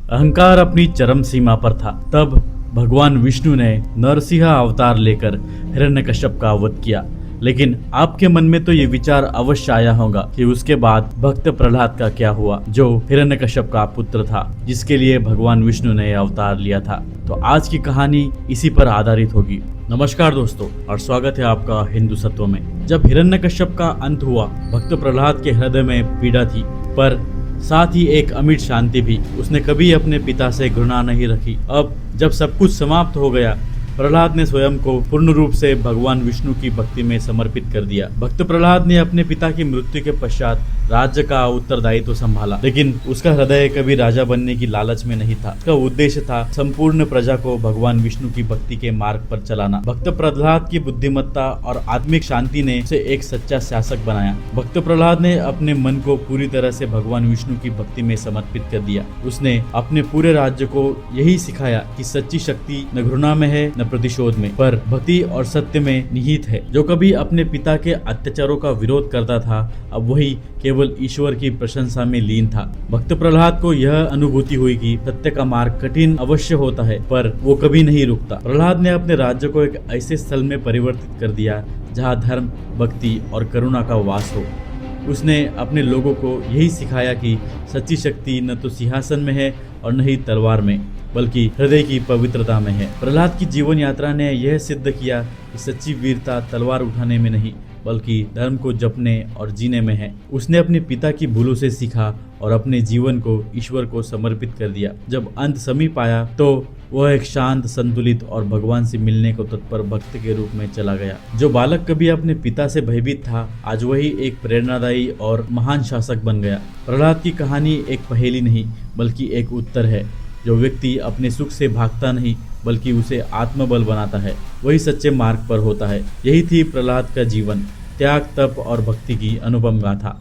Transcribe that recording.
अहंकार अपनी चरम सीमा पर था। तब भगवान विष्णु ने नरसिंह अवतार लेकर हिरण्यकश्यप का वध किया। लेकिन आपके मन में तो ये विचार अवश्य आया होगा कि उसके बाद भक्त प्रहलाद का क्या हुआ, जो हिरण्यकश्यप का पुत्र था, जिसके लिए भगवान विष्णु ने अवतार लिया था। तो आज की कहानी इसी पर आधारित होगी। नमस्कार दोस्तों, और स्वागत है आपका हिंदू सत्व में। जब हिरण्यकश्यप का अंत हुआ, भक्त प्रहलाद के हृदय में पीड़ा थी, पर साथ ही एक अमिट शांति भी। उसने कभी अपने पिता से घृणा नहीं रखी। अब जब सब कुछ समाप्त हो गया, प्रहलाद ने स्वयं को पूर्ण रूप से भगवान विष्णु की भक्ति में समर्पित कर दिया। भक्त प्रहलाद ने अपने पिता की मृत्यु के पश्चात राज्य का उत्तरदायित्व संभाला, लेकिन उसका हृदय कभी राजा बनने की लालच में नहीं था। उसका उद्देश्य था संपूर्ण प्रजा को भगवान विष्णु की भक्ति के मार्ग पर चलाना। भक्त प्रहलाद की बुद्धिमत्ता और आत्मिक शांति ने उसे एक सच्चा शासक बनाया। भक्त प्रहलाद ने अपने मन को पूरी तरह से भगवान विष्णु की भक्ति में समर्पित कर दिया। उसने अपने पूरे राज्य को यही सिखाया कि सच्ची शक्ति न घृणा में है, न प्रतिशोध में, पर भक्ति और सत्य में निहित है। जो कभी अपने पिता के अत्याचारों का विरोध करता था, अब वही केवल ईश्वर की प्रशंसा में लीन था। भक्त प्रहलाद को यह अनुभूति हुई कि सत्य का मार्ग कठिन अवश्य होता है, पर वो कभी नहीं रुकता। प्रहलाद ने अपने राज्य को एक ऐसे स्थल में परिवर्तित कर दिया जहाँ धर्म, भक्ति और करुणा का वास हो। उसने अपने लोगों को यही सिखाया कि सच्ची शक्ति न तो सिंहासन में है और न ही तलवार में, बल्कि हृदय की पवित्रता में है। प्रहलाद की जीवन यात्रा ने यह सिद्ध किया कि सच्ची वीरता तलवार उठाने में नहीं, बल्कि धर्म को जपने और जीने में है। उसने अपने पिता की भूलों से सीखा और अपने जीवन को ईश्वर को समर्पित कर दिया। जब अंत समीप आया तो वह एक शांत, संतुलित और भगवान से मिलने को तत्पर भक्त के रूप में चला गया। जो बालक कभी अपने पिता से भयभीत था, आज वही एक प्रेरणादायी और महान शासक बन गया। प्रहलाद की कहानी एक पहेली नहीं, बल्कि एक उत्तर है। जो व्यक्ति अपने सुख से भागता नहीं, बल्कि उसे आत्मबल बनाता है, वही सच्चे मार्ग पर होता है। यही थी प्रहलाद का जीवन, त्याग, तप और भक्ति की अनुपम गाथा।